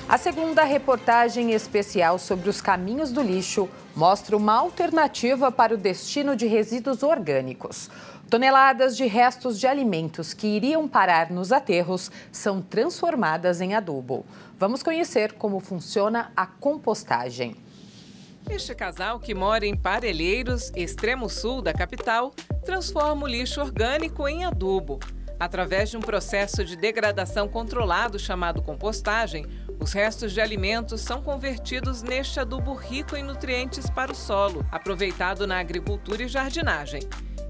A segunda reportagem especial sobre os caminhos do lixo mostra uma alternativa para o destino de resíduos orgânicos. Toneladas de restos de alimentos que iriam parar nos aterros são transformadas em adubo. Vamos conhecer como funciona a compostagem. Este casal, que mora em Parelheiros, extremo sul da capital, transforma o lixo orgânico em adubo. Através de um processo de degradação controlado chamado compostagem, os restos de alimentos são convertidos neste adubo rico em nutrientes para o solo, aproveitado na agricultura e jardinagem.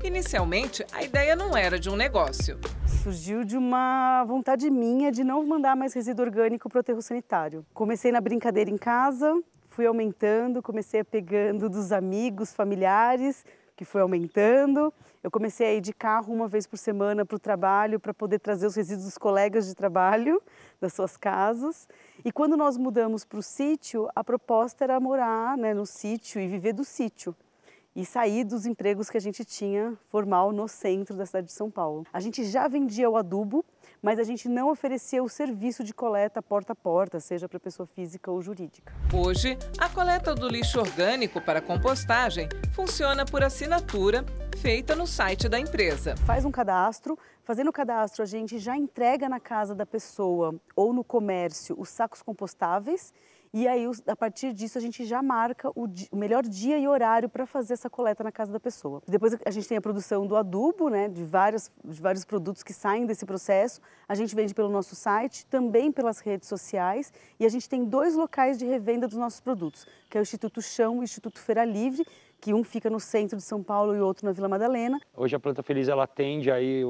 Inicialmente, a ideia não era de um negócio. Surgiu de uma vontade minha de não mandar mais resíduo orgânico para o aterro sanitário. Comecei na brincadeira em casa, fui aumentando, comecei pegando dos amigos, familiares, que foi aumentando. Eu comecei a ir de carro uma vez por semana para o trabalho para poder trazer os resíduos dos colegas de trabalho das suas casas. E quando nós mudamos para o sítio, a proposta era morar, no sítio e viver do sítio. E sair dos empregos que a gente tinha formal no centro da cidade de São Paulo. A gente já vendia o adubo, mas a gente não oferecia o serviço de coleta porta a porta, seja para pessoa física ou jurídica. Hoje, a coleta do lixo orgânico para compostagem funciona por assinatura, feita no site da empresa. Faz um cadastro, fazendo o cadastro a gente já entrega na casa da pessoa ou no comércio os sacos compostáveis. E aí, a partir disso, a gente já marca o melhor dia e horário para fazer essa coleta na casa da pessoa. Depois a gente tem a produção do adubo, de vários produtos que saem desse processo. A gente vende pelo nosso site, também pelas redes sociais. E a gente tem 2 locais de revenda dos nossos produtos, que é o Instituto Chão e o Instituto Feira Livre, que um fica no centro de São Paulo e outro na Vila Madalena. Hoje a Planta Feliz ela atende aí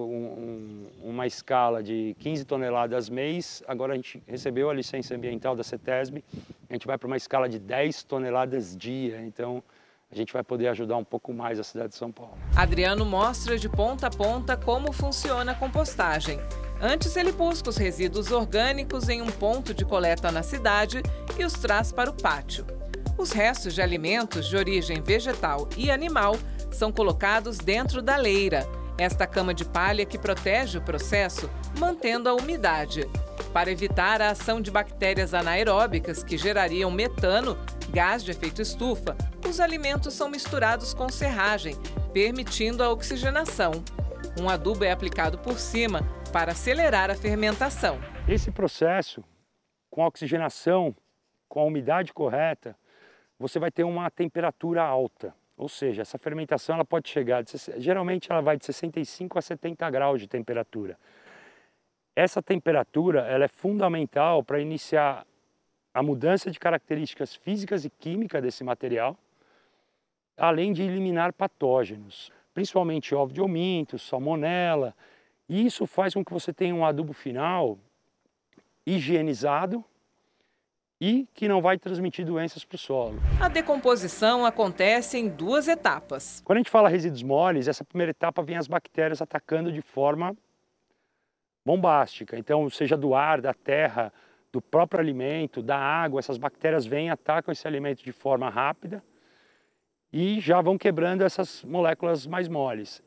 uma escala de 15 toneladas mês. Agora a gente recebeu a licença ambiental da CETESB. A gente vai para uma escala de 10 toneladas dia. Então a gente vai poder ajudar um pouco mais a cidade de São Paulo. Adriano mostra de ponta a ponta como funciona a compostagem. Antes ele busca os resíduos orgânicos em um ponto de coleta na cidade e os traz para o pátio. Os restos de alimentos de origem vegetal e animal são colocados dentro da leira, esta cama de palha que protege o processo, mantendo a umidade. Para evitar a ação de bactérias anaeróbicas que gerariam metano, gás de efeito estufa, os alimentos são misturados com serragem, permitindo a oxigenação. Um adubo é aplicado por cima para acelerar a fermentação. Esse processo, com a oxigenação, com a umidade correta, você vai ter uma temperatura alta, ou seja, essa fermentação ela pode chegar, geralmente ela vai de 65 a 70 graus de temperatura. Essa temperatura ela é fundamental para iniciar a mudança de características físicas e químicas desse material, além de eliminar patógenos, principalmente ovo de ominto, salmonela, e isso faz com que você tenha um adubo final higienizado, e que não vai transmitir doenças para o solo. A decomposição acontece em 2 etapas. Quando a gente fala resíduos moles, essa primeira etapa vem as bactérias atacando de forma bombástica. Então, seja do ar, da terra, do próprio alimento, da água, essas bactérias vêm e atacam esse alimento de forma rápida e já vão quebrando essas moléculas mais moles.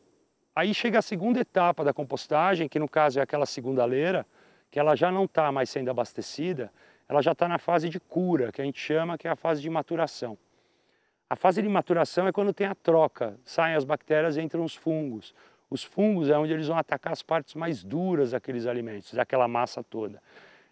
Aí chega a segunda etapa da compostagem, que no caso é aquela segunda leira, que ela já não está mais sendo abastecida, ela já está na fase de cura, que a gente chama, que é a fase de maturação. A fase de maturação é quando tem a troca, saem as bactérias e entram os fungos. Os fungos é onde eles vão atacar as partes mais duras daqueles alimentos, daquela massa toda.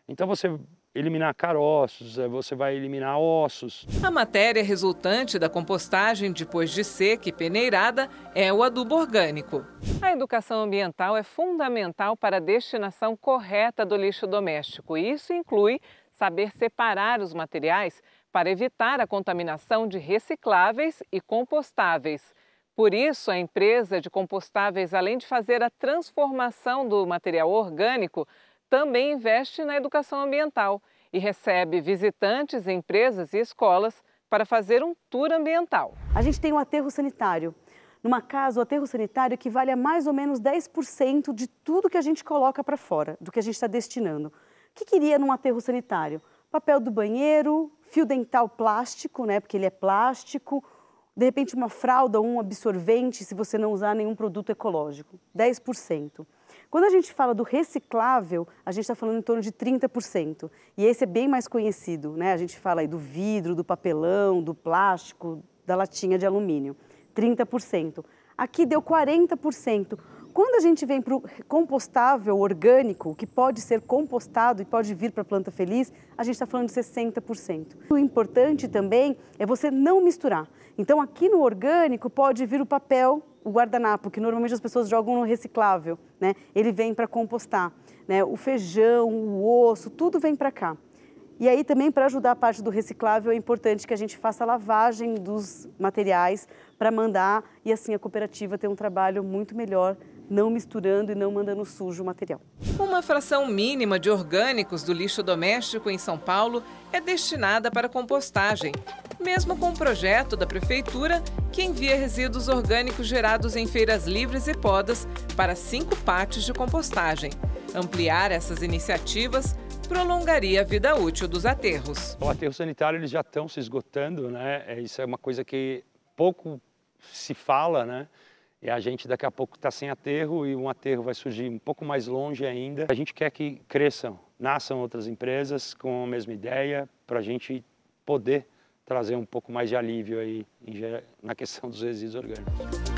Então você eliminar caroços, você vai eliminar ossos. A matéria resultante da compostagem depois de seca e peneirada é o adubo orgânico. A educação ambiental é fundamental para a destinação correta do lixo doméstico. Isso inclui saber separar os materiais para evitar a contaminação de recicláveis e compostáveis. Por isso, a empresa de compostáveis, além de fazer a transformação do material orgânico, também investe na educação ambiental e recebe visitantes, empresas e escolas para fazer um tour ambiental. A gente tem um aterro sanitário. Numa casa, o aterro sanitário equivale a mais ou menos 10% de tudo que a gente coloca para fora, do que a gente está destinando. O que iria num aterro sanitário? Papel do banheiro, fio dental plástico, porque ele é plástico, de repente uma fralda ou um absorvente, se você não usar nenhum produto ecológico, 10%. Quando a gente fala do reciclável, a gente está falando em torno de 30%. E esse é bem mais conhecido, né? A gente fala aí do vidro, do papelão, do plástico, da latinha de alumínio. 30%. Aqui deu 40%. Quando a gente vem para o compostável orgânico, que pode ser compostado e pode vir para a planta feliz, a gente está falando de 60%. O importante também é você não misturar. Então aqui no orgânico pode vir o papel, o guardanapo, que normalmente as pessoas jogam no reciclável, né? Ele vem para compostar, né? O feijão, o osso, tudo vem para cá. E aí também, para ajudar a parte do reciclável, é importante que a gente faça a lavagem dos materiais para mandar e assim a cooperativa ter um trabalho muito melhor, não misturando e não mandando sujo o material. Uma fração mínima de orgânicos do lixo doméstico em São Paulo é destinada para compostagem, mesmo com o projeto da Prefeitura que envia resíduos orgânicos gerados em feiras livres e podas para 5 pátios de compostagem. Ampliar essas iniciativas prolongaria a vida útil dos aterros. O aterro sanitário eles já estão se esgotando, né? Isso é uma coisa que pouco se fala, né? E a gente daqui a pouco está sem aterro e um aterro vai surgir um pouco mais longe ainda. A gente quer que cresçam, nasçam outras empresas com a mesma ideia para a gente poder trazer um pouco mais de alívio aí na questão dos resíduos orgânicos.